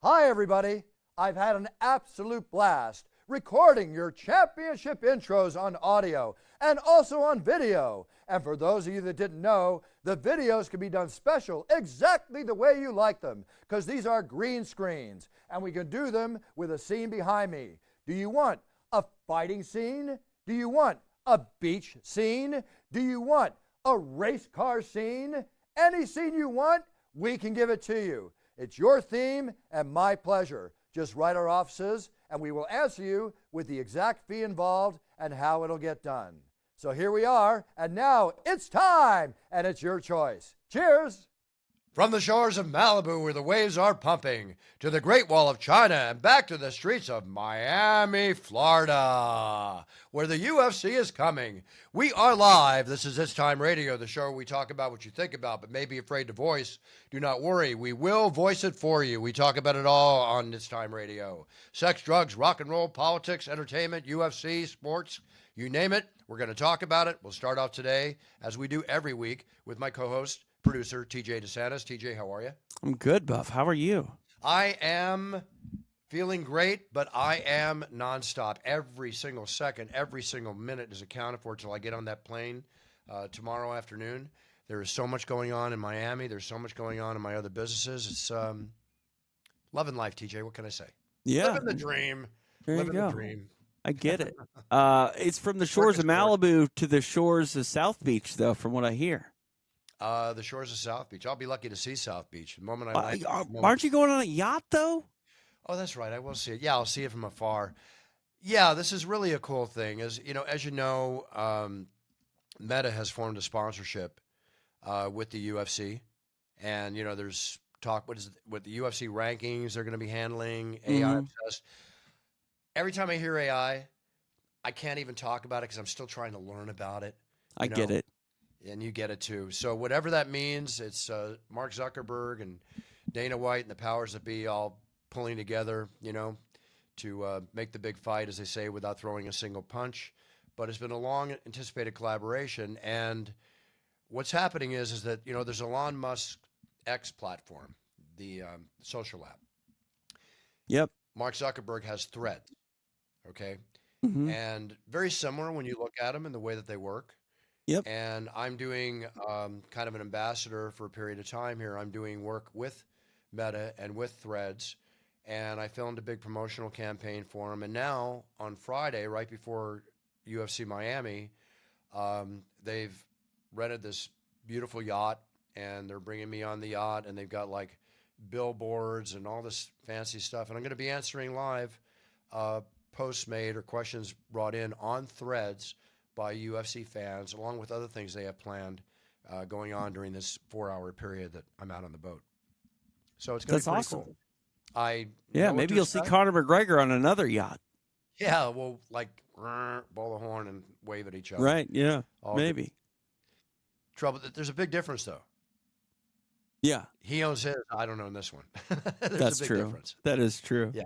Hi, everybody. I've had an absolute blast recording your championship intros on audio and also on video. And for those of you that didn't know, the videos can be done special exactly the way you like them because these are green screens and we can do them with a scene behind me. Do you want a fighting scene? Do you want a beach scene? Do you want a race car scene? Any scene you want, we can give it to you. It's your theme and my pleasure. Just write our offices and we will answer you with the exact fee involved and how it'll get done. So here we are, and now it's time, and it's your choice. Cheers! From the shores of Malibu, where the waves are pumping, to the Great Wall of China, and back to the streets of Miami, Florida, where the UFC is coming. We are live. This is It's Time Radio, the show where we talk about what you think about, but may be afraid to voice. Do not worry. We will voice it for you. We talk about it all on It's Time Radio. Sex, drugs, rock and roll, politics, entertainment, UFC, sports, you name it. We're going to talk about it. We'll start off today, as we do every week, with my co-host, producer TJ DeSantis. TJ, how are you? I'm good, Buff. How are you? I am feeling great, but I am nonstop. Every single second, every single minute is accounted for till I get on that plane tomorrow afternoon. There is so much going on in Miami. There's so much going on in my other businesses. It's loving life, TJ. What can I say? Yeah. Living the dream. There Living you go. the dream. I get it. It's from the shores of Malibu to the shores of South Beach, though, from what I hear. The shores of South Beach. I'll be lucky to see South Beach. The moment I land, aren't you going on a yacht, though? Oh, that's right. I will see it. Yeah, I'll see it from afar. Yeah, this is really a cool thing. As you know, Meta has formed a sponsorship with the UFC, and there's talk with the UFC rankings. They're going to be handling AI obsessed. Every time I hear AI, I can't even talk about it because I'm still trying to learn about it. I get it. And you get it too. So whatever that means, it's Mark Zuckerberg and Dana White and the powers that be all pulling together, to make the big fight, as they say, without throwing a single punch. But it's been a long anticipated collaboration. And what's happening is that, there's Elon Musk's X platform, the social app. Yep. Mark Zuckerberg has Threads. Okay. Mm-hmm. And very similar when you look at them and the way that they work. Yep. And I'm doing kind of an ambassador for a period of time here. I'm doing work with Meta and with Threads. And I filmed a big promotional campaign for them. And now on Friday, right before UFC Miami, they've rented this beautiful yacht and they're bringing me on the yacht and they've got like billboards and all this fancy stuff. And I'm going to be answering live posts made or questions brought in on Threads by UFC fans, along with other things they have planned going on during this 4-hour period that I'm out on the boat. So it's going to be pretty awesome. Cool. Maybe you'll see Conor McGregor on another yacht. Yeah, we'll blow the horn and wave at each other. Right, yeah, maybe. Good. Trouble, there's a big difference, though. Yeah. He owns his, I don't own this one. That's a big true. difference. That is true. Yeah.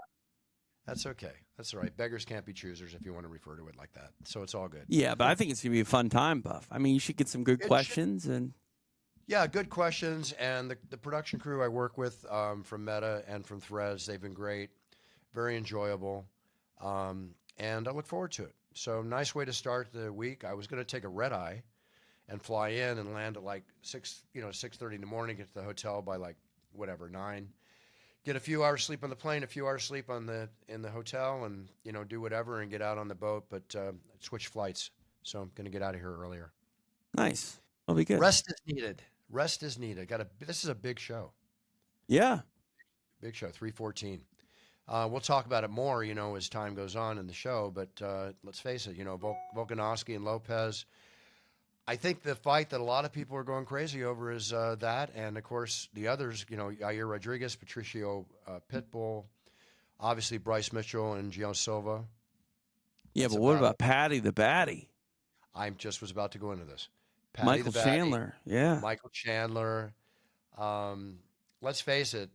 That's okay. That's all right. Beggars can't be choosers if you want to refer to it like that. So it's all good. Yeah, but I think it's going to be a fun time, Buff. I mean, you should get some good questions. Yeah, good questions. And the production crew I work with from Meta and from Threads, they've been great, very enjoyable. And I look forward to it. So nice way to start the week. I was going to take a red eye and fly in and land at like 6:30 in the morning, get to the hotel by 9. Get a few hours sleep on the plane, a few hours sleep in the hotel, and do whatever and get out on the boat. But switch flights, so I'm going to get out of here earlier. Nice, that'll be good. Rest is needed. Rest is needed. This is a big show. Yeah, big show. 314. We'll talk about it more, as time goes on in the show. But let's face it, Volkanovski and Lopez. I think the fight that a lot of people are going crazy over is that, and of course the others, Yair Rodriguez, Patricio Pitbull, obviously Bryce Mitchell and Gio Silva. Yeah, but what about Patty the Batty? I just was about to go into this. Patty Michael the Batty, Chandler, yeah. Michael Chandler. Let's face it,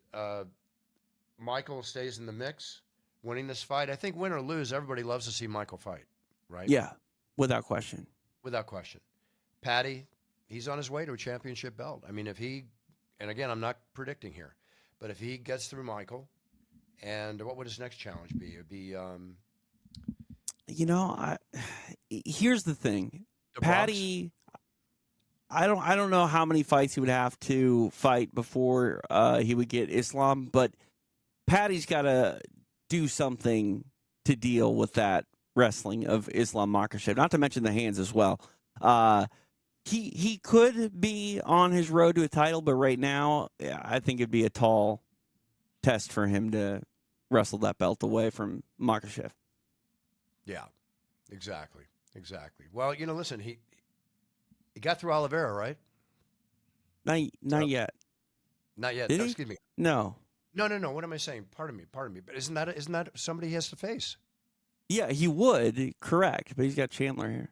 Michael stays in the mix, winning this fight. I think win or lose, everybody loves to see Michael fight, right? Yeah, without question. Without question. Patty, he's on his way to a championship belt. I mean, and again, I'm not predicting here, but if he gets through Michael And what would his next challenge be? It would be Here's the thing, the Bronx. Patty. I don't know how many fights he would have to fight before he would get Islam, but Patty's got to do something to deal with that wrestling of Islam Makhachev. Not to mention the hands as well. He could be on his road to a title, but right now, I think it'd be a tall test for him to wrestle that belt away from Makhachev. Yeah, exactly. Well, listen, he got through Oliveira, right? Not yet. Not yet. Did No, he? excuse me. No. No. What am I saying? Pardon me. But isn't that somebody he has to face? Yeah, he would, correct, but he's got Chandler here.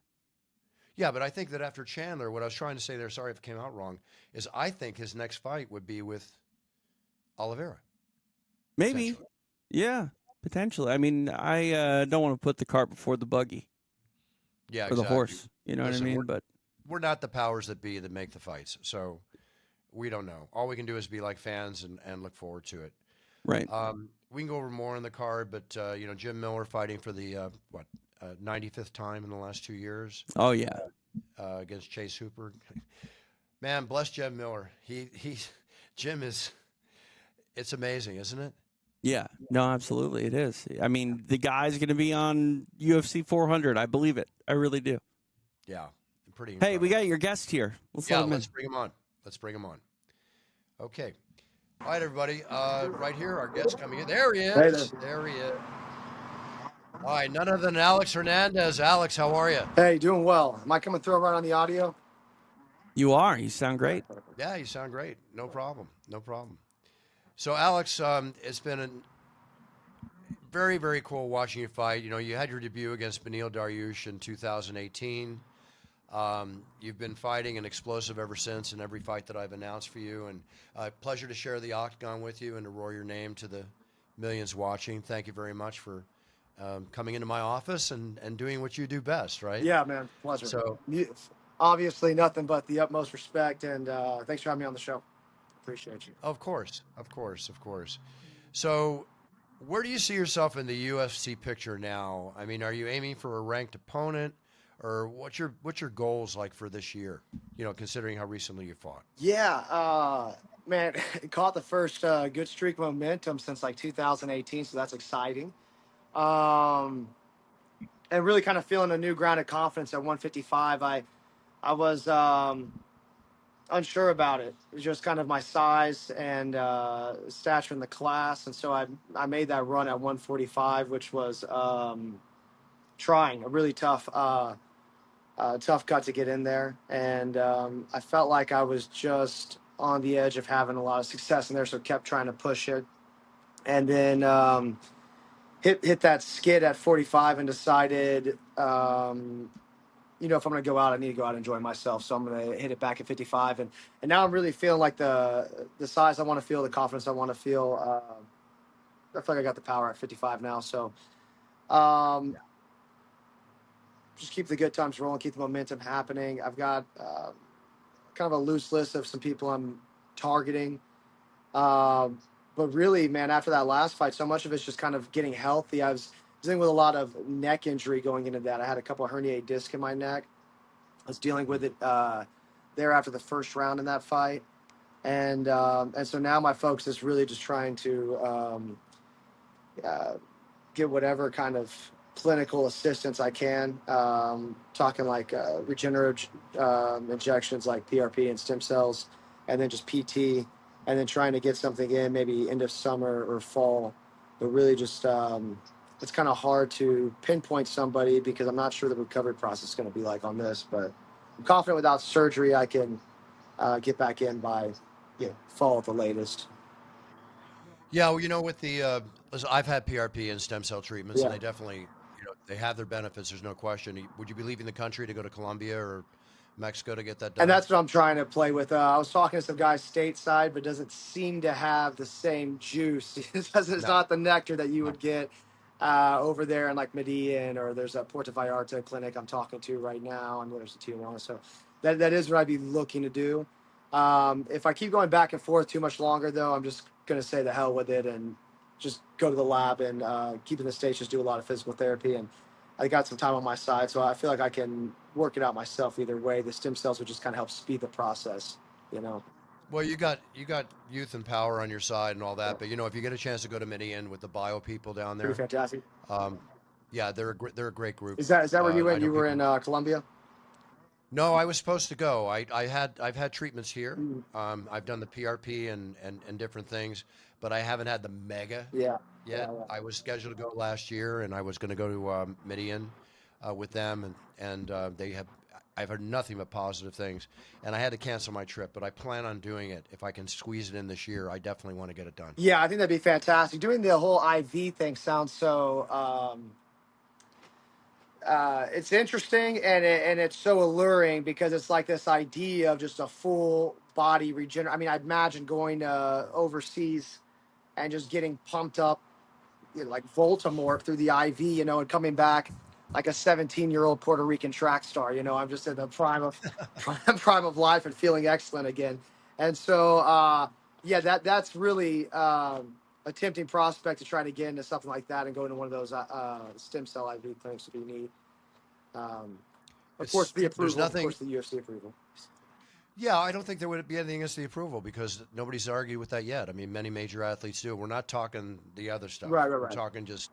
Yeah, but I think that after Chandler, what I was trying to say there, sorry if it came out wrong, is I think his next fight would be with Oliveira. Maybe. Yeah, potentially. I mean, I don't want to put the cart before the buggy. Yeah, or the horse. You know Listen, what I mean? But we're not the powers that be that make the fights, so we don't know. All we can do is be like fans and look forward to it. right. We can go over more on the card, but Jim Miller fighting for the 95th time in the last 2 years Oh yeah. against Chase Hooper. Man, bless Jim Miller. Jim is. It's amazing, isn't it? Yeah. No, absolutely, it is. I mean, the guy's going to be on UFC 400. I believe it. I really do. Yeah, pretty. Hey, Incredible. we got your guest here. Let's let him let's in. bring him on. Okay. All right, everybody. Right here, our guest coming in. There he is. There he is. All right, none other than Alex Hernandez. Alex, how are you? Hey, doing well. Am I coming through right on the audio? You are. You sound great. Yeah, you sound great. No problem. So, Alex, it's been a very, very cool watching you fight. You had your debut against Beneil Dariush in 2018. You've been fighting and explosive ever since in every fight that I've announced for you. And pleasure to share the octagon with you and to roar your name to the millions watching. Thank you very much for coming into my office and doing what you do best, right? Yeah, man. Pleasure. So, obviously, nothing but the utmost respect, and thanks for having me on the show. Appreciate you. of course. So, where do you see yourself in the UFC picture now? I mean, are you aiming for a ranked opponent, or what's your goals like for this year? Considering how recently you fought. Yeah, man, caught the first good streak of momentum since like 2018, so that's exciting. And really kind of feeling a new ground of confidence at 155. I was unsure about it. It was just kind of my size and stature in the class, and so I made that run at 145, which was trying a really tough cut to get in there, and I felt like I was just on the edge of having a lot of success in there, so kept trying to push it, and then hit that skid at 45 and decided. If I'm going to go out, I need to go out and enjoy myself. So I'm going to hit it back at 55. And now I'm really feeling like the size I want to feel, the confidence I want to feel. I feel like I got the power at 55 now. So just keep the good times rolling, keep the momentum happening. I've got kind of a loose list of some people I'm targeting. But really, man, after that last fight, so much of it's just kind of getting healthy. I was dealing with a lot of neck injury going into that. I had a couple of herniated discs in my neck. I was dealing with it there after the first round in that fight. And so now my focus is really just trying to get whatever kind of clinical assistance I can, talking like regenerative injections like PRP and stem cells, and then just PT, and then trying to get something in maybe end of summer or fall. But really just it's kind of hard to pinpoint somebody because I'm not sure the recovery process is going to be like on this, but I'm confident without surgery I can get back in by fall at the latest. Yeah, well, with the listen, I've had PRP and stem cell treatments, and Yeah. they definitely, they have their benefits. There's no question. Would you be leaving the country to go to Colombia or Mexico to get that done? And that's what I'm trying to play with. I was talking to some guys stateside, but doesn't seem to have the same juice. It's not the nectar that you would get over there in like Medellin, or there's a Puerto Vallarta clinic I'm talking to right now, and there's a Tijuana. So that is what I'd be looking to do. If I keep going back and forth too much longer, though, I'm just going to say the hell with it and just go to the lab and keep in the States, just do a lot of physical therapy. And I got some time on my side, so I feel like I can work it out myself either way. The stem cells would just kind of help speed the process, you know. Well, you got youth and power on your side and all that, but if you get a chance to go to Midian with the bio people down Pretty there, fantastic. um, yeah, they're a great group. Is that where you I went? know You were people. in Colombia? No, I was supposed to go. I've had treatments here. Mm, I've done the PRP and different things, but I haven't had the mega yeah, yeah, yet. yeah. I was scheduled to go last year, and I was going to go to Midian with them, and they have. I've heard nothing but positive things, and I had to cancel my trip, but I plan on doing it if I can squeeze it in this year. I definitely want to get it done. Yeah, I think that'd be fantastic. Doing the whole IV thing sounds so it's interesting and it's so alluring because it's like this idea of just a full body regener. I mean, I'd imagine going overseas and just getting pumped up, like Voldemort through the IV, and coming back like a 17-year-old Puerto Rican track star. I'm just in the prime of prime of life and feeling excellent again. And so, yeah, that's really a tempting prospect to try to get into something like that and go into one of those stem cell IV clinics would be neat. Um, of course, It's the there's approval. Of nothing. course, the UFC approval. Yeah, I don't think there would be anything against the approval because nobody's argued with that yet. I mean, many major athletes do. We're not talking the other stuff. Right, right, We're right. talking just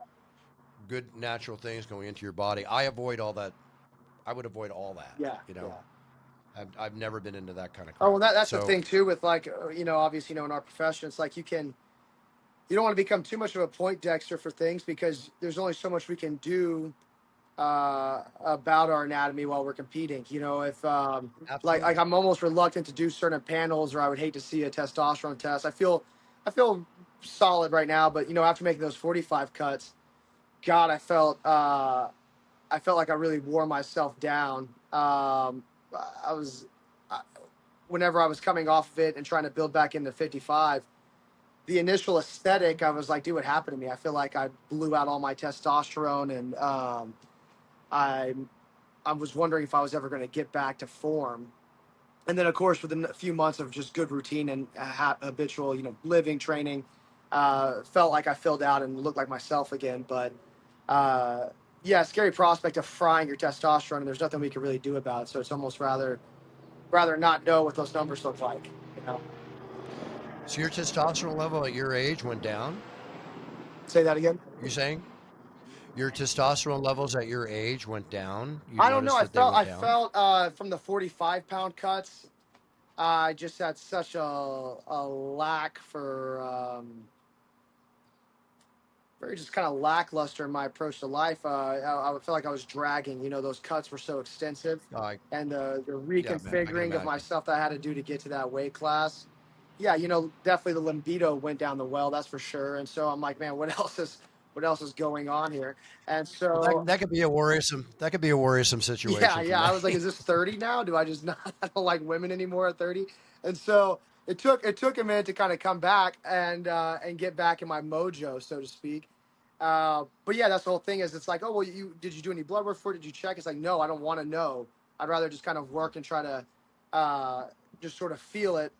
good natural things going into your body. I avoid all that. I would avoid all that. Yeah, You yeah. know, I've never been into that kind of Oh, well, crap. that's the So thing too with like obviously in our profession, it's like you don't want to become too much of a point Dexter for things because there's only so much we can do about our anatomy while we're competing. If like absolutely, I'm almost reluctant to do certain panels, or I would hate to see a testosterone test. I feel solid right now, but after making those 45 cuts, God, I felt like I really wore myself down. I was whenever I was coming off of it and trying to build back into 55. The initial aesthetic, I was like, dude, what happened to me? I feel like I blew out all my testosterone, and I I was wondering if I was ever going to get back to form. And then, of course, within a few months of just good routine and habitual, living, training, felt like I filled out and looked like myself again. But yeah, scary prospect of frying your testosterone, and there's nothing we can really do about it. So it's almost rather not know what those numbers look like. You know, so your testosterone level at your age went down. say that again. You saying your testosterone levels at your age went down? You I don't know. noticed I that they felt went I down. felt from the 45-pound cuts. I just had such a lack for very just kind of lackluster in my approach to life. I would feel like I was dragging. Those cuts were so extensive, I and the Yeah, man, I can reconfiguring of imagine. myself that I had to do to get to that weight class. Yeah, definitely the libido went down the well. That's for sure. And so I'm like, man, what else is going on here? And Well, so that could be a worrisome yeah, situation for yeah. I was like, many. is this 30 now? Do I just not I don't like women anymore at 30? And so it took a minute to kind of come back and get back in my mojo, so to speak. But yeah, that's the whole thing is it's like, oh well, did you do any blood work for it? Did you check? It's like, no, I don't want to know. I'd rather just kind of work and try to just sort of feel it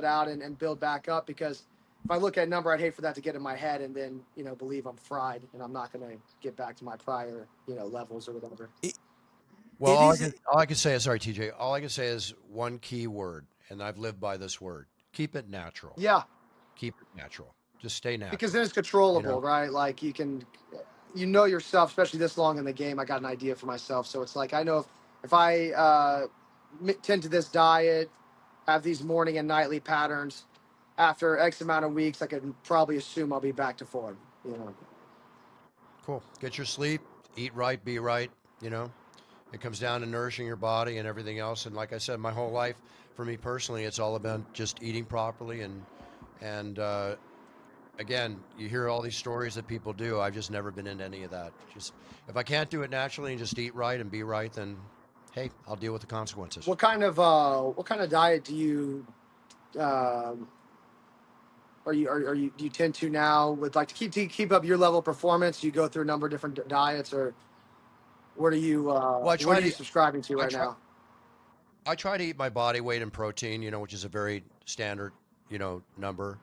out and build back up because if I look at a number, I'd hate for that to get in my head and then believe I'm fried and I'm not going to get back to my prior levels or whatever. It, Well, it is. all I can say is sorry, TJ. All I can say is one key word, and I've lived by this word: keep it natural. Yeah, Keep it natural. Just stay because natural. then it's You controllable, know. right? Like you can, yourself, especially this long in the game. I got an idea for myself, so it's like I know if I tend to this diet, have these morning and nightly patterns, after X amount of weeks, I can probably assume I'll be back to form. You know. Cool. Get your sleep. Eat right. Be right. You know. It comes down to nourishing your body and everything else. And like I said, my whole life, for me personally, it's all about just eating properly and again, you hear all these stories that people do. I've just never been into any of that. Just if I can't do it naturally and just eat right and be right, then hey, I'll deal with the consequences. What kind of diet do you um, are you do you tend to now with like to keep up your level of performance? You go through a number of different diets, or Well, what are you subscribing to I right try, now? I try to eat my body weight in protein, which is a very standard, number.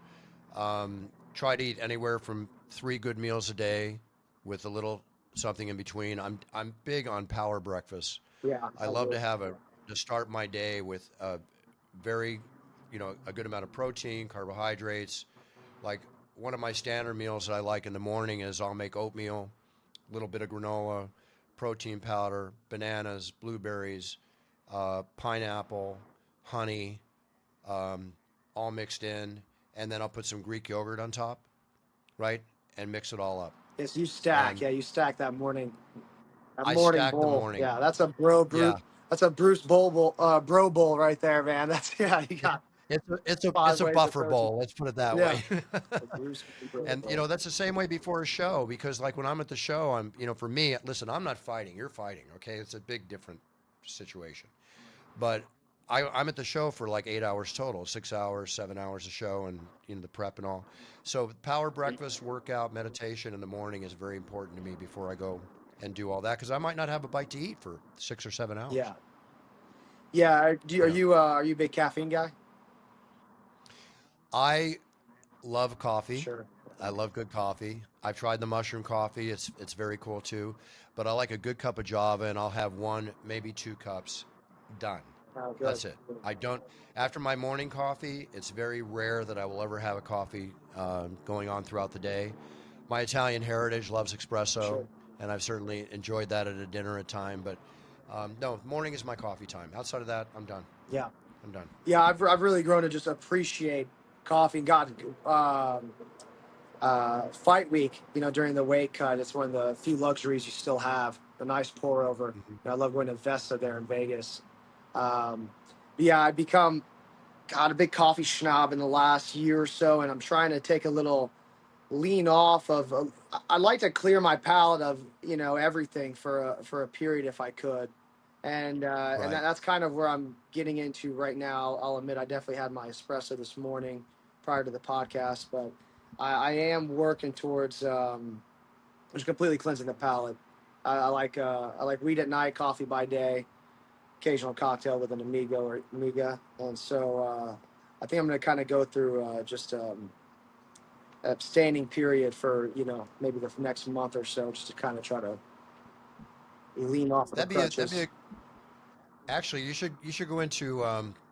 Try to eat anywhere from 3 good meals a day with a little something in between. I'm big on power breakfast. Yeah. I love to have to start my day with a very, a good amount of protein, carbohydrates. Like one of my standard meals that I like in the morning is I'll make oatmeal, a little bit of granola, protein powder, bananas, blueberries, pineapple, honey, all mixed in, and then I'll put some Greek yogurt on top, right, and mix it all up. Yes, you stack. And Yeah, you stack that morning. That I morning stack the bowl. morning. Yeah, that's a bro Bruce. Yeah, That's a bro bowl right there, man. That's yeah. You got it's 5 a ways of buffer protein. bowl. Let's put it that Yeah. way. A Bruce bro And bowl. that's the same way before a show because like when I'm at the show, for me, listen, I'm not fighting. You're fighting. Okay, it's a big different situation. But I'm at the show for like 8 hours total, 6 hours, 7 hours a show, and the prep and all. So power breakfast, workout, meditation in the morning is very important to me before I go and do all that because I might not have a bite to eat for 6 or 7 hours. Yeah. Yeah. Are Yeah. you a big caffeine guy? I love coffee. Sure. I love good coffee. I've tried the mushroom coffee. It's very cool too. But I like a good cup of Java, and I'll have 1, maybe 2 cups. Done. Oh, good. That's it. I don't. After my morning coffee, it's very rare that I will ever have a coffee going on throughout the day. My Italian heritage loves espresso, Sure. and I've certainly enjoyed that at a dinner at time. But no, morning is my coffee time. Outside of that, I'm done. Yeah. I'm done. Yeah. I've really grown to just appreciate coffee. God, fight week, during the weight cut, it's one of the few luxuries you still have. The nice pour over. Mhm. I love going to Vesta there in Vegas. Um, yeah, I've become a big coffee snob in the last year or so, and I'm trying to take a little lean off of. I like to clear my palate of everything for a period if I could, and Right. that's kind of where I'm getting into right now. I'll admit I definitely had my espresso this morning prior to the podcast, but I am working towards just completely cleansing the palate. I like weed at night, coffee by day, occasional cocktail with an amigo or amiga, and so I think I'm going to kind of go through just abstaining period for maybe the next month or so, just to kind of try to lean off of the crutches. Actually, you should go into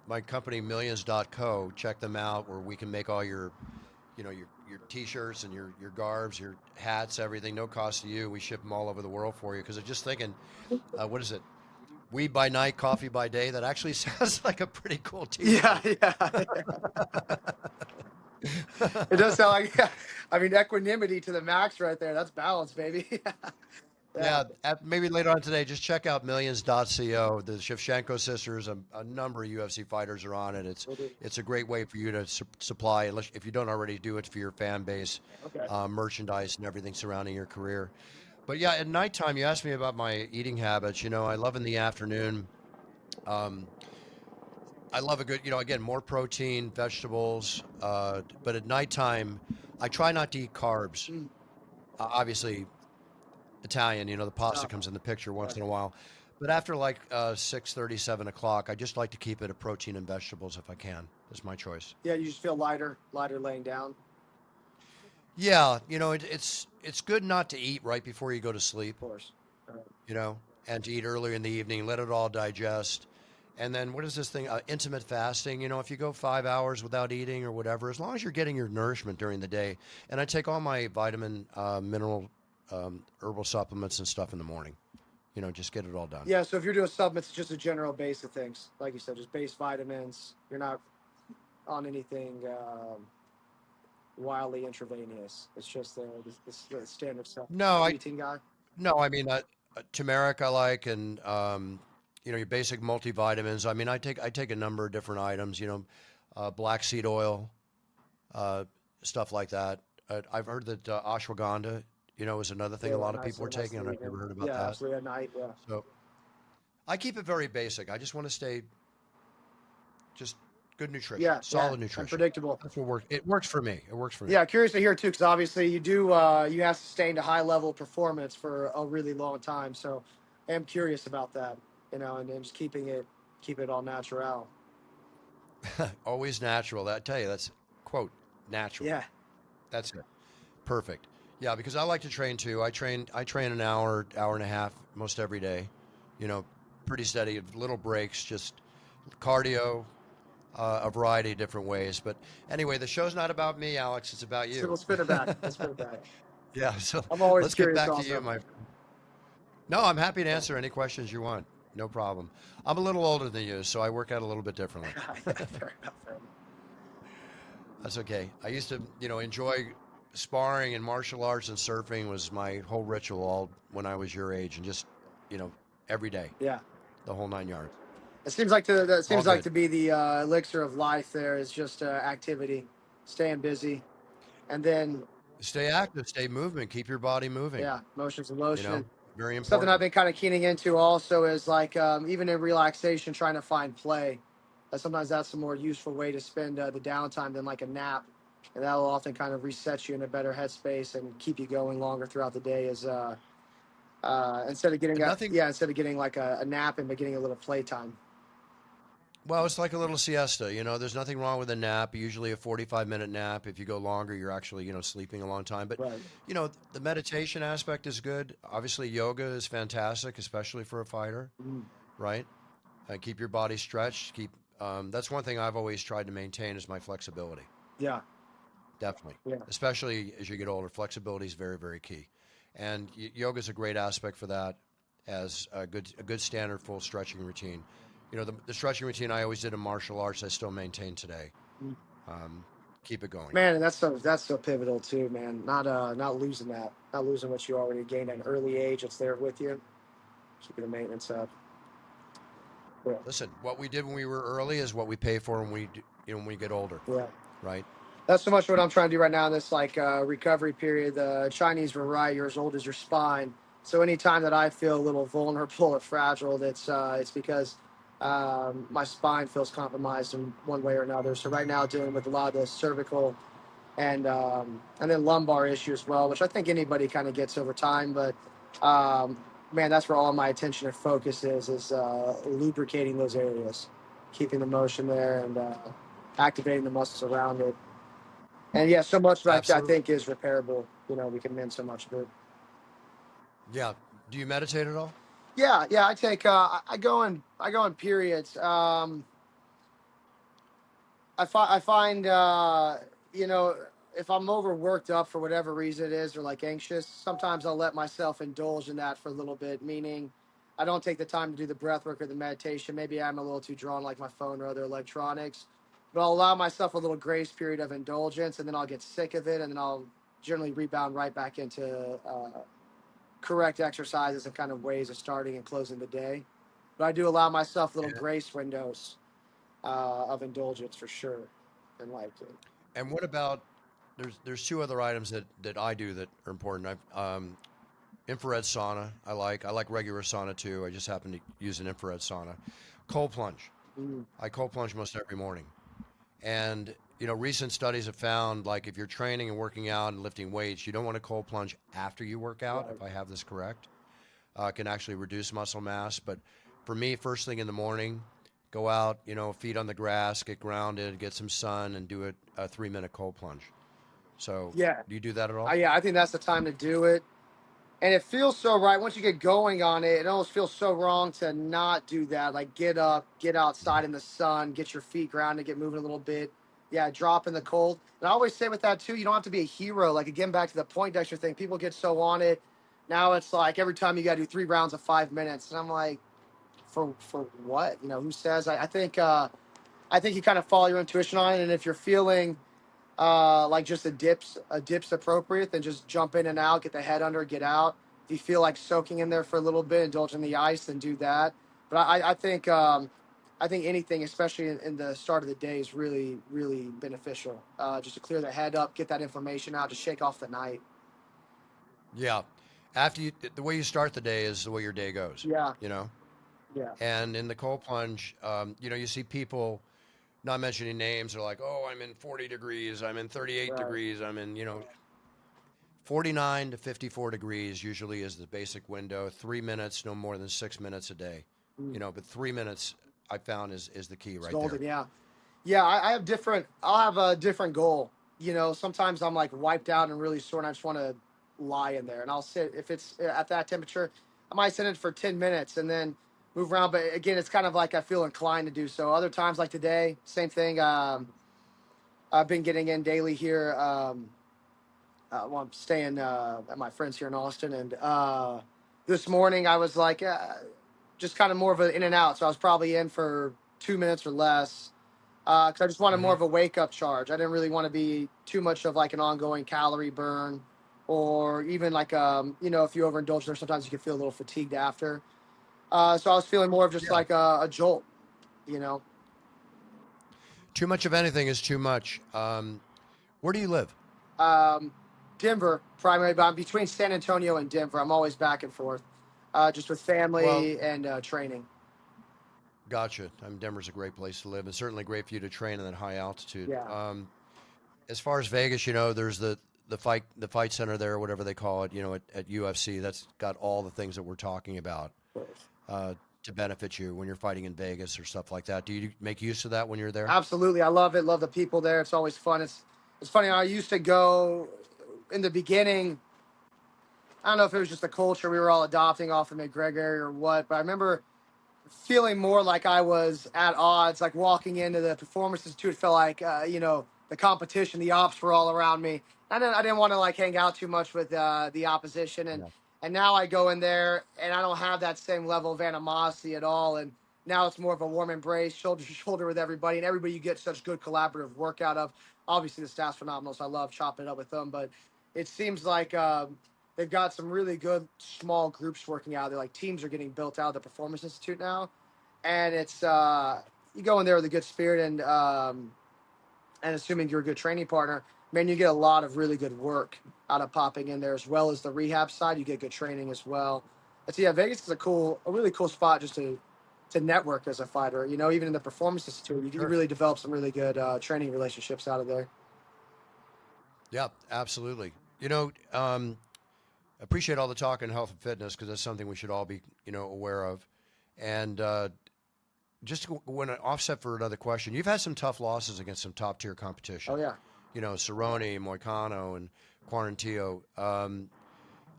my company millions.co, check them out where we can make all your your t-shirts and your garbs, your hats, everything, no cost to you. We ship them all over the world for you because I'm just thinking, what is it? Weed by night, coffee by day. That actually sounds like a pretty cool t-shirt. Yeah. It does sound like, yeah. I mean, equanimity to the max right there. That's balance, baby. Yeah, maybe later on today, just check out millions.co. The Shevchenko sisters, a number of UFC fighters are on it. It's a great way for you to supply, if you don't already do it for your fan base, Okay. merchandise and everything surrounding your career. But yeah, at nighttime, you asked me about my eating habits. I love in the afternoon. Um, I love a good, again, more protein, vegetables. But at nighttime, I try not to eat carbs. Mm. Obviously, Italian, the pasta Oh, comes in the picture once in a okay. while. But after like 6:30, 7 o'clock, I just like to keep it a protein and vegetables if I can. That's my choice. Yeah, you just feel lighter laying down. Yeah, it's good not to eat right before you go to sleep, Of course. and to eat earlier in the evening, let it all digest. And then what is this thing? Intermittent fasting. If you go 5 hours without eating or whatever, as long as you're getting your nourishment during the day. And I take all my vitamin, mineral, herbal supplements and stuff in the morning. Just get it all done. Yeah, so if you're doing supplements, it's just a general base of things. Like you said, just base vitamins. You're not on anything wildly intravenous. It's just the standard stuff. No, Creatine guy. no, I mean, turmeric I like, and your basic multivitamins. I mean, I take a number of different items. Black seed oil, stuff like that. I've heard that ashwagandha, is another thing Yeah, a lot of nice, people are nice taking. I don't know if you ever heard about yeah, that. absolutely at night. Yeah. So I keep it very basic. I just want to stay just good nutrition, Yeah, solid and nutrition. predictable. That's what works. It works for me. It works for me. Yeah, curious to hear too, because obviously you have sustained a high level of performance for a really long time. So I am curious about that, and just keep it all natural. Always natural. I tell you, that's quote natural. Yeah. That's it. Perfect. Yeah, because I like to train too. I train an hour, hour and a half most every day. You know, pretty steady, little breaks, just cardio, a variety of different ways. But anyway, the show's not about me, Alex. It's about So you. we'll spin it back. Let's spin it back. Yeah, so I'm always let's get curious back to you, also. my friend. No, I'm happy to answer any questions you want. No problem. I'm a little older than you, so I work out a little bit differently. Yeah, fair enough, fair enough. That's okay. I used to, enjoy sparring and martial arts and surfing was my whole ritual all when I was your age and just, you know, every day, Yeah. the whole 9 yards. It seems like that All seems like good. to be the elixir of life. There is just activity, staying busy, and then Stay active, stay movement, keep your body moving, yeah, motions and you know, lotion. very Something I've important. been kind of keening into also is like even in relaxation, trying to find play. Sometimes that's a more useful way to spend the downtime than like a nap, and that'll often kind of reset you in a better headspace and keep you going longer throughout the day. Is instead of getting And nothing, instead of getting like a nap and but getting a little playtime. well, it's like a little siesta, there's nothing wrong with a nap, usually a 45-minute nap. If you go longer, you're actually, sleeping a long time. But, Right. the meditation aspect is good. Obviously, yoga is fantastic, especially for a fighter, Mm. right? Keep your body stretched. That's one thing I've always tried to maintain is my flexibility. Yeah. Definitely, Yeah. especially as you get older, flexibility is very, very key, and yoga is a great aspect for that, as a good standard full stretching routine. The stretching routine I always did in martial arts, I still maintain today. Mm. Um, Keep it going. Man, and that's so pivotal too, man. Not losing that, not losing what you already gained at an early age. It's there with you, keeping the maintenance up. Yeah, Listen, what we did when we were early is what we pay for when we get older, yeah. right? That's so much what I'm trying to do right now in this like recovery period. The Chinese were right. You're as old as your spine. So anytime that I feel a little vulnerable or fragile, it's because my spine feels compromised in one way or another. So right now, dealing with a lot of the cervical and then lumbar issue as well, which I think anybody kind of gets over time. But um, man, that's where all my attention and focus is lubricating those areas, keeping the motion there, and activating the muscles around it. And yeah, so much that I Absolutely. think is repairable. We can mend so much of it. Yeah. Do you meditate at all? Yeah, yeah. I take. I go in periods. I find you know if I'm overworked up for whatever reason it is or like anxious, sometimes I'll let myself indulge in that for a little bit. Meaning, I don't take the time to do the breath work or the meditation. Maybe I'm a little too drawn like my phone or other electronics, but I'll allow myself a little grace period of indulgence, and then I'll get sick of it, and then I'll generally rebound right back into correct exercises and kind of ways of starting and closing the day. But I do allow myself little And, grace windows of indulgence for sure in life. and what about there's two other items that I do that are important. Infrared sauna, I like regular sauna too. I just happen to use an infrared sauna. Cold plunge. Mm, I cold plunge most every morning. And recent studies have found, like, if you're training and working out and lifting weights, you don't want to cold plunge after you work out. right. If I have this correct, it can actually reduce muscle mass. But for me, first thing in the morning, go out, feet on the grass, get grounded, get some sun, and do a 3-minute cold plunge. So, Yeah. do you do that at all? Yeah, I think that's the time to do it. And it feels so right once you get going on it. It almost feels so wrong to not do that. Like get up, get outside in the sun, get your feet grounded, get moving a little bit. Yeah, drop in the cold. And I always say with that too, you don't have to be a hero. Like again, back to the Poindexter thing, people get so on it. Now it's like every time you got to do 3 rounds of 5 minutes, and I'm like, for what? Who says? I think you kind of follow your intuition on it, and if you're feeling like just a dip's appropriate, then just jump in and out, get the head under, get out. If you feel like soaking in there for a little bit, indulge in the ice, then do that. But I think anything, especially in the start of the day, is really really beneficial. Just to clear the head up, get that information out, to shake off the night. Yeah. The way you start the day is the way your day goes, Yeah, you know? yeah, And in the cold plunge, you see people, not mentioning names, are like, oh, I'm in 40 degrees, I'm in 38 right. degrees, I'm in, 49 to 54 degrees usually is the basic window. 3 minutes, no more than 6 minutes a day. Mm. But 3 minutes I found is the key It's right there. golden. Yeah, yeah. I have different. I'll have a different goal. Sometimes I'm like wiped out and really sore, and I just want to lie in there, and I'll sit if it's at that temperature. I might sit in for 10 minutes and then move around. But again, it's kind of like I feel inclined to do so. Other times, like today, same thing. I've been getting in daily here. Well, I'm staying at my friend's here in Austin, and this morning I was like, just kind of more of an in and out. So I was probably in for 2 minutes or less because I just wanted more Mm-hmm. of a wake up charge. I didn't really want to be too much of like an ongoing calorie burn, or even like if you overindulge there, sometimes you can feel a little fatigued after. So I was feeling more of just Yeah. like a jolt, you know. Too much of anything is too much. Where do you live? Um, Denver, primary, but I'm between San Antonio and Denver. I'm always back and forth, just with Well, family and training. gotcha. Denver's a great place to live, and certainly great for you to train in that high altitude. Yeah. As far as Vegas, there's the fight center there, or whatever they call it. At UFC, that's got all the things that we're talking about to benefit you when you're fighting in Vegas or stuff like that. Do you make use of that when you're there? Absolutely, I love it. Love the people there. It's always fun. It's funny. I used to go in the beginning. I don't know if it was just the culture we were all adopting off of McGregor or what, but I remember feeling more like I was at odds, like walking into the Performance Institute. It felt like, the competition, the ops were all around me. I didn't want to like hang out too much with the opposition. And, Yeah. and now I go in there and I don't have that same level of animosity at all. And now it's more of a warm embrace, shoulder to shoulder with everybody. And everybody you get such good collaborative work out of. Obviously, the staff's phenomenal, so I love chopping it up with them. But it seems like they've got some really good small groups working out. They're like teams are getting built out of the Performance Institute now, and it's you go in there with a good spirit and assuming you're a good training partner, man, you get a lot of really good work out of popping in there, as well as the rehab side. You get good training as well. And so yeah, Vegas is a really cool spot just to network as a fighter. Even in the Performance Institute, you can Sure. really develop some really good training relationships out of there. Yeah, absolutely. Appreciate all the talk on health and fitness because that's something we should all be, aware of. And just when an offset for another question, you've had some tough losses against some top tier competition. Oh yeah. Cerrone, Moicano, and Quarantillo.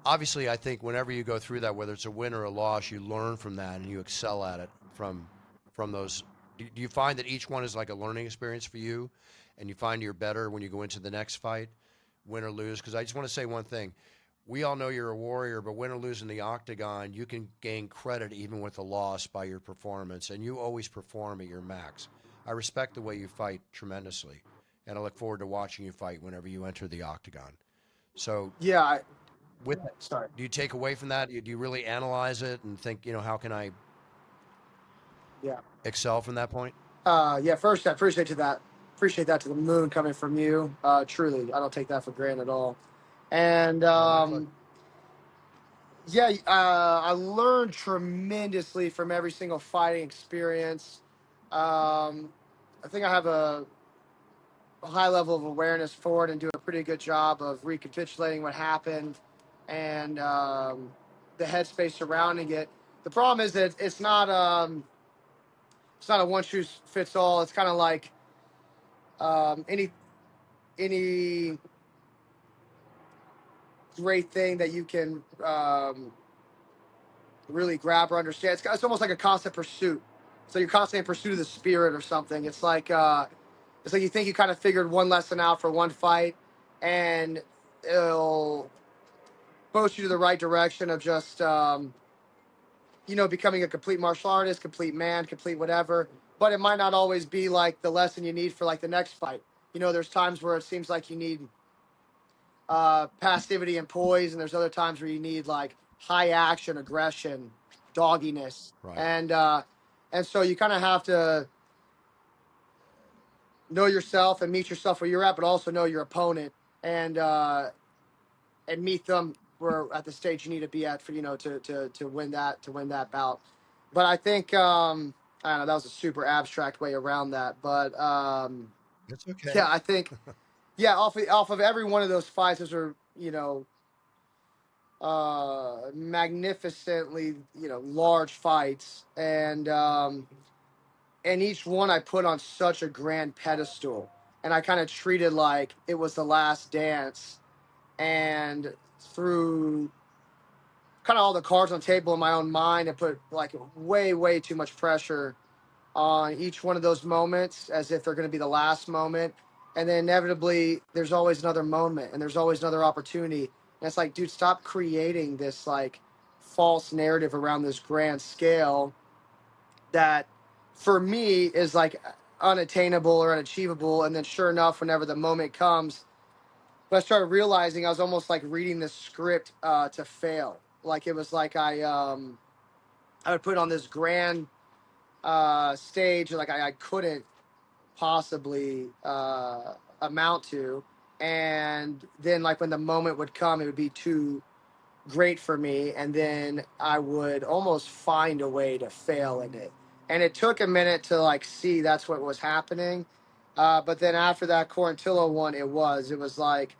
Obviously, I think whenever you go through that, whether it's a win or a loss, you learn from that and you excel at it from those. Do you find that each one is like a learning experience for you, and you find you're better when you go into the next fight, win or lose? Because I just want to say one thing. We all know you're a warrior, but win or lose in the octagon, you can gain credit even with a loss by your performance, and you always perform at your max. I respect the way you fight tremendously, and I look forward to watching you fight whenever you enter the octagon. So, Yeah. with Sorry. do you take away from that? Do you really analyze it and think, how can I Yeah. excel from that point? Yeah. First, I appreciate that. Appreciate that to the moon coming from you. Truly, I don't take that for granted at all. And No, my pleasure. yeah, I learned tremendously from every single fighting experience. I think I have a high level of awareness for it and do a pretty good job of recapitulating what happened and the headspace surrounding it. The problem is that it's not a one shoe fits all. It's kind of like any great thing that you can really grab or understand. It's almost like a constant pursuit. So you're constantly in pursuit of the spirit or something. It's like you think you kind of figured one lesson out for one fight, and it'll push you to the right direction of just becoming a complete martial artist, complete man, complete whatever. But it might not always be like the lesson you need for like the next fight. There's times where it seems like you need passivity and poise, and there's other times where you need like high action, aggression, dogginess, Right. and so you kind of have to know yourself and meet yourself where you're at, but also know your opponent and meet them where at the stage you need to be at for to win that bout. But I think I don't know, that was a super abstract way around that, but It's okay. yeah, I think yeah, off of every one of those fights, those are magnificently large fights, and each one I put on such a grand pedestal, and I kind of treated like it was the last dance, and threw kind of all the cards on the table in my own mind and put like way too much pressure on each one of those moments as if they're going to be the last moment. And then inevitably there's always another moment and there's always another opportunity. And it's like, dude, stop creating this like false narrative around this grand scale that for me is like unattainable or unachievable. And then sure enough, whenever the moment comes, but I started realizing I was almost like reading this script to fail. Like it was like I would put on this grand stage like I couldn't possibly amount to, and then like when the moment would come, it would be too great for me, and then I would almost find a way to fail in it. And it took a minute to like see that's what was happening. But then after that Quarantillo one, it was like,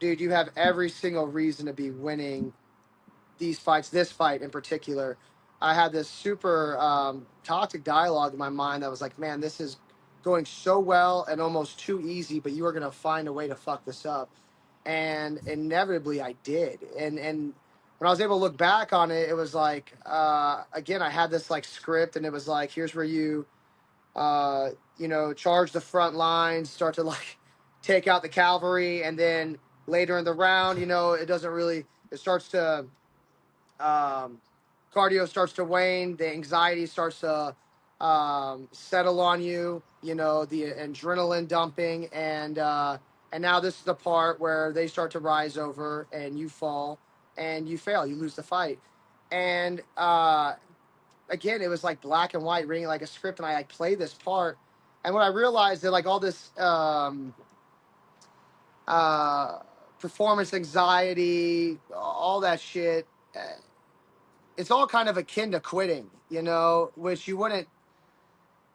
dude, you have every single reason to be winning these fights, this fight in particular. I had this super toxic dialogue in my mind that was like, man, this is going so well and almost too easy, but you are going to find a way to fuck this up. And inevitably I did. And when I was able to look back on it, it was like, again, I had this like script and it was like, here's where charge the front lines, start to like take out the cavalry. And then later in the round, it starts to, cardio starts to wane, the anxiety starts to settle on you, the adrenaline dumping, and now this is the part where they start to rise over and you fall and you fail, you lose the fight. And again, it was like black and white, reading like a script, and I like play this part. And when I realized that like all this performance anxiety, all that shit, it's all kind of akin to quitting, which you wouldn't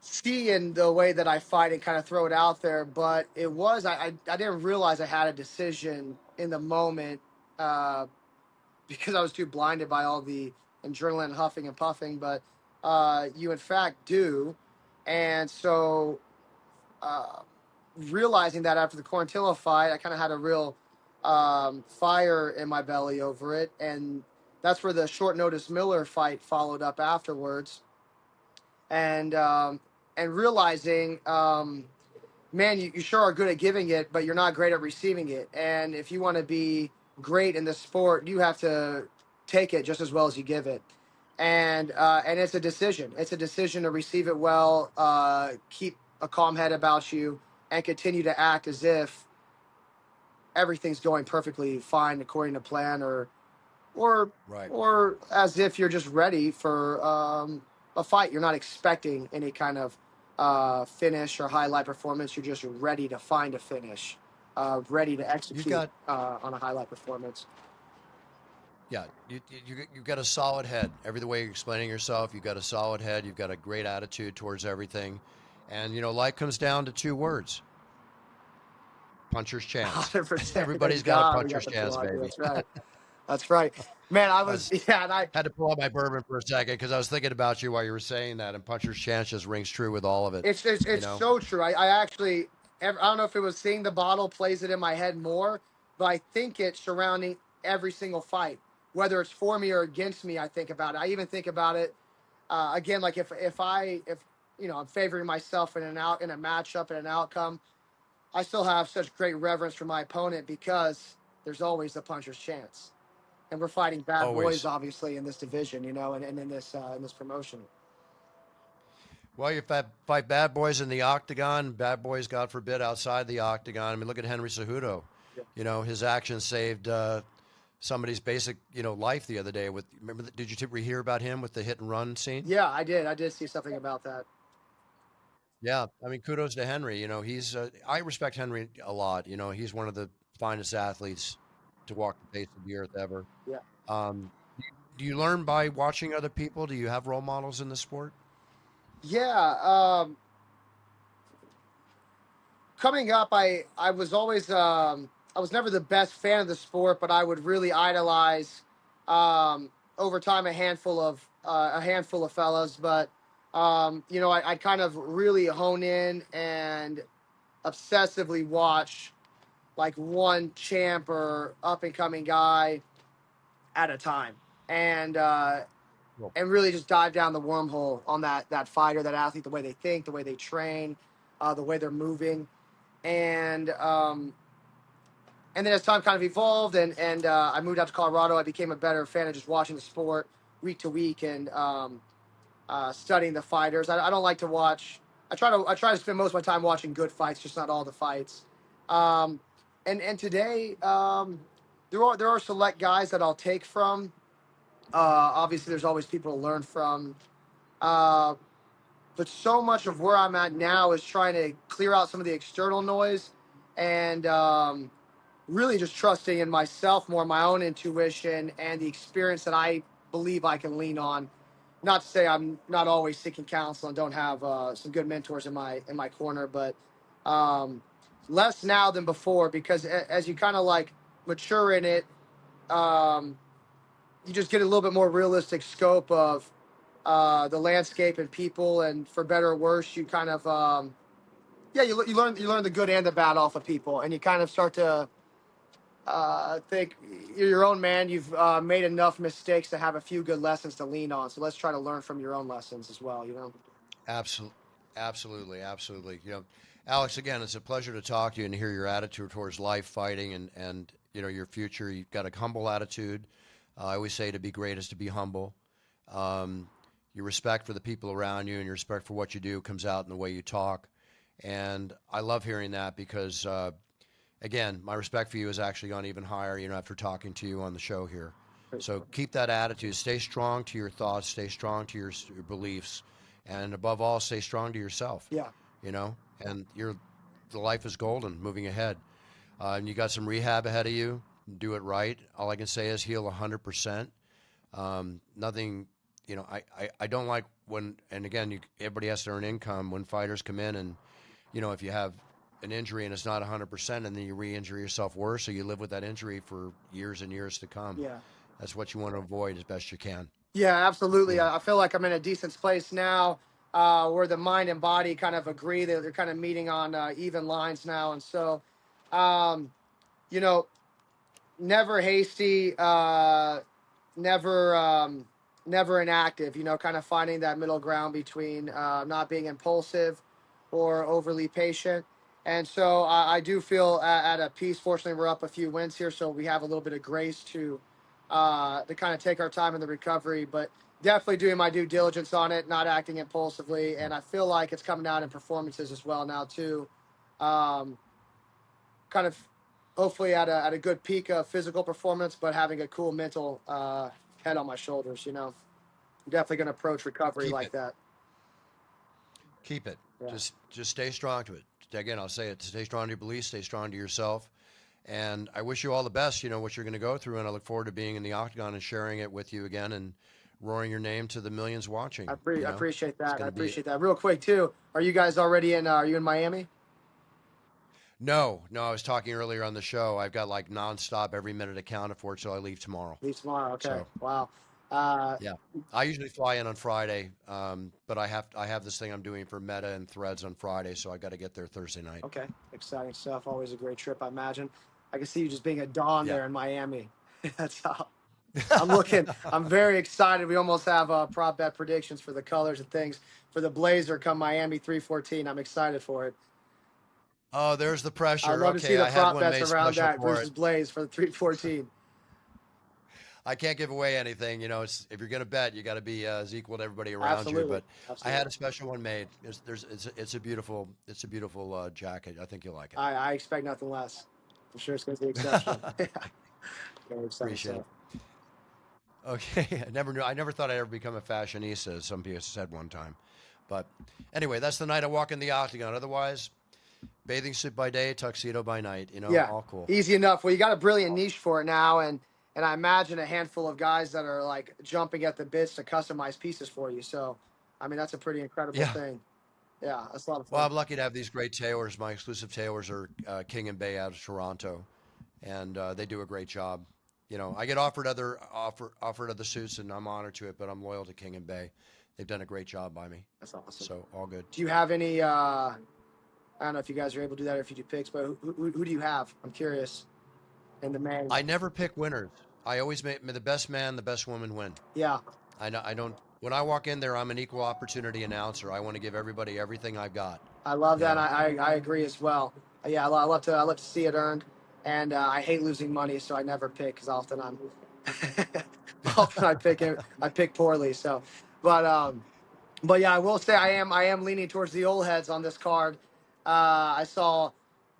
see in the way that I fight and kind of throw it out there. But it was, I didn't realize I had a decision in the moment because I was too blinded by all the adrenaline huffing and puffing. But you in fact do. And so realizing that after the Quarantillo fight, I kind of had a real fire in my belly over it. And that's where the short notice Miller fight followed up afterwards. And realizing, man, you sure are good at giving it, but you're not great at receiving it. And if you want to be great in this sport, you have to take it just as well as you give it. And it's a decision. It's a decision to receive it well, keep a calm head about you, and continue to act as if everything's going perfectly fine according to plan, or Right. or as if you're just ready for a fight. You're not expecting any kind of finish or highlight performance. You're just ready to find a finish, ready to You've execute got on a highlight performance. Yeah, you've got a solid head. Every the way you're explaining yourself, you've got a solid head. You've got a great attitude towards everything, and life comes down to two words: puncher's chance. 100%. Everybody's Thank got a God we got puncher's the chance, plug. baby. That's right. That's right. Man, I I was, was yeah, and I, had to pull out my bourbon for a second because I was thinking about you while you were saying that, and puncher's chance just rings true with all of it. You it's know, so true. I actually, I don't know if it was seeing the bottle plays it in my head more, but I think it's surrounding every single fight, whether it's for me or against me. I think about it. I even think about it again, like if I'm favoring myself in in a matchup and an outcome, I still have such great reverence for my opponent because there's always a puncher's chance, and we're fighting bad boys, always. obviously, in this division, and in this promotion. Well, you fight bad boys in the octagon, bad boys, God forbid, outside the octagon. I mean, look at Henry Cejudo. Yeah. His actions saved somebody's basic, life the other day. Remember, did you hear about him with the hit and run scene? Yeah, I did. I did see something about that. Yeah, I mean, kudos to Henry. He's I respect Henry a lot. He's one of the finest athletes to walk the face of the earth ever. Yeah. Um, do you learn by watching other people? Do you have role models in the sport? Yeah. Coming up, I was always I was never the best fan of the sport, but I would really idolize over time a handful of fellas. But I'd kind of really hone in and obsessively watch like one champ or up and coming guy at a time, and Well, and really just dive down the wormhole on that fighter, that athlete, the way they think, the way they train, the way they're moving, and and then as time kind of evolved, and I moved out to Colorado, I became a better fan of just watching the sport week to week, and studying the fighters. I don't like to watch. I try to spend most of my time watching good fights, just not all the fights. Um, and today, there are select guys that I'll take from. Obviously, there's always people to learn from. Uh, but so much of where I'm at now is trying to clear out some of the external noise, and really just trusting in myself more, my own intuition, and the experience that I believe I can lean on. Not to say I'm not always seeking counsel and don't have some good mentors in my corner, but um, less now than before, because as you kind of like mature in it, um, you just get a little bit more realistic scope of the landscape and people, and for better or worse, you kind of yeah, you learn the good and the bad off of people, and you kind of start to think you're your own man. You've made enough mistakes to have a few good lessons to lean on. So let's try to learn from your own lessons as well. You know. absolutely, absolutely. Alex, again, it's a pleasure to talk to you and hear your attitude towards life, fighting, and your future. You've got a humble attitude. I always say to be great is to be humble. Um, your respect for the people around you and your respect for what you do comes out in the way you talk. And I love hearing that because, again, my respect for you has actually gone even higher, after talking to you on the show here. So keep that attitude. Stay strong to your thoughts. Stay strong to your beliefs. And above all, stay strong to yourself, Yeah. and the life is golden moving ahead. And you got some rehab ahead of you. Do it right. All I can say is heal 100%. Nothing, I don't like when, and again, everybody has to earn income when fighters come in and, if you have an injury and it's not 100% and then you re-injure yourself worse, so you live with that injury for years and years to come. Yeah. That's what you want to avoid as best you can. Yeah, absolutely. Yeah. I feel like I'm in a decent place now, where the mind and body kind of agree. They're kind of meeting on even lines now, and so, um, you know, never hasty, never never inactive. Kind of finding that middle ground between not being impulsive or overly patient. And so I do feel at a peace. Fortunately, we're up a few wins here, so we have a little bit of grace to kind of take our time in the recovery. But definitely doing my due diligence on it, not acting impulsively, and I feel like it's coming out in performances as well now too. Um, Kind of hopefully at a good peak of physical performance, but having a cool mental head on my shoulders. I'm definitely going to approach recovery Keep like it. that. Keep it. Yeah, Just stay strong to it. Again, I'll say it. Stay strong to your beliefs. Stay strong to yourself. And I wish you all the best, what you're going to go through. And I look forward to being in the octagon and sharing it with you again and roaring your name to the millions watching. I appreciate It's that. going I to be. appreciate that. Real quick too, are you guys already in? Are you in Miami? No, no, I was talking earlier on the show. I've got like nonstop every minute accounted for till I leave tomorrow. Leave tomorrow. Okay. So, Wow. Uh, yeah. I usually fly in on Friday, but I have this thing I'm doing for Meta and Threads on Friday, so I got to get there Thursday night. okay. Exciting stuff. Always a great trip, I imagine. I can see you just being a Don Yeah. there in Miami. That's how. I'm looking. I'm very excited. We almost have prop bet predictions for the colors and things for the Blazer come Miami 314. I'm excited for it. Oh, there's the I'd pressure. love to see Okay, the I had prop one bets made around special that for versus it. Blaze for the 314. I can't give away anything. If you're going to bet, you got to be as equal to everybody around you. Absolutely. But I Absolutely. had a special one made. It's a beautiful jacket. I think you'll like it. I expect nothing less. I'm sure it's going to be exceptional. Very exciting Appreciate stuff. it. Okay, I never knew. I never thought I'd ever become a fashionista, as some people said one time. But anyway, that's the night I walk in the octagon. Otherwise, bathing suit by day, tuxedo by night. Yeah, All cool. easy enough. Well, you got a brilliant niche for it now, and I imagine a handful of guys that are like jumping at the bits to customize pieces for you. So, I mean, that's a pretty incredible Yeah. thing. Yeah, that's a lot of Well, fun. I'm lucky to have these great tailors. My exclusive tailors are King and Bay out of Toronto, and they do a great job. I get offered other suits, and I'm honored to it. But I'm loyal to King and Bay. They've done a great job by me. That's awesome. So all good. Do you have any I don't know if you guys are able to do that or if you do picks, but who do you have? I'm curious. In the main. I never pick winners. I always make the best man, the best woman win. Yeah. I don't. When I walk in there, I'm an equal opportunity announcer. I want to give everybody everything I've got. I love You that. know. I agree as well. Yeah, I love to see it earned, and I hate losing money, so I never pick because often I pick poorly. So, but yeah, I will say I am leaning towards the old heads on this card. I saw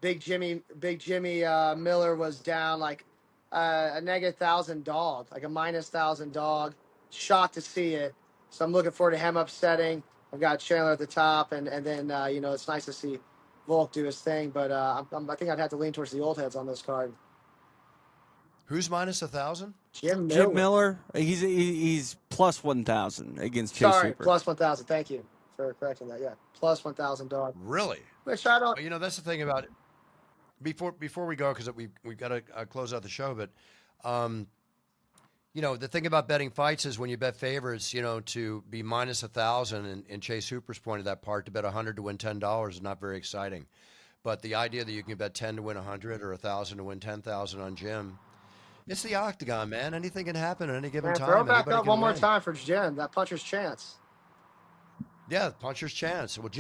Big Jimmy Miller was down like a negative 1,000 dog, like a minus 1,000 dog. Shocked to see it. So I'm looking forward to him upsetting. I've got Chandler at the top, and then it's nice to see Volk do his thing. But I think I'd have to lean towards the old heads on this card. Who's minus 1,000? Jim Jim Miller, he's plus 1,000 against Chase Sorry, Hooper. plus 1,000. Thank you for correcting that. Yeah, plus 1,000 dog. Really? Which I don't. You know, that's the thing about it. Before we go, because we've got to close out the show, but the thing about betting fights is when you bet favorites, to be minus 1,000, and Chase Hooper's pointed that part, to bet 100 to win $10 is not very exciting. But the idea that you can bet 10 to win 100 or 1,000 to win 10,000 on Jim, it's the octagon, man. Anything can happen at any given time. Throw back Anybody up can one more win. time for Jim. That puncher's chance. Yeah, puncher's chance. Well,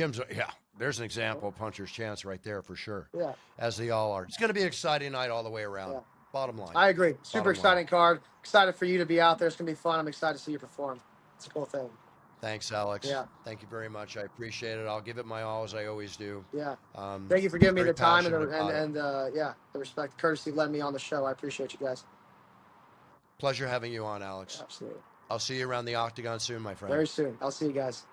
there's an example of puncher's chance right there for sure. Yeah. As they all are. It's going to be an exciting night all the way around. Yeah. Bottom line. I agree. Super Bottom exciting line. card. Excited for you to be out there. It's going to be fun. I'm excited to see you perform. It's a cool thing. Thanks, Alex. Yeah. Thank you very much. I appreciate it. I'll give it my all as I always do. Yeah. Thank you for giving me very the time and passionate the respect, courtesy, letting me on the show. I appreciate you guys. Pleasure having you on, Alex. Absolutely. I'll see you around the octagon soon, my friend. Very soon. I'll see you guys.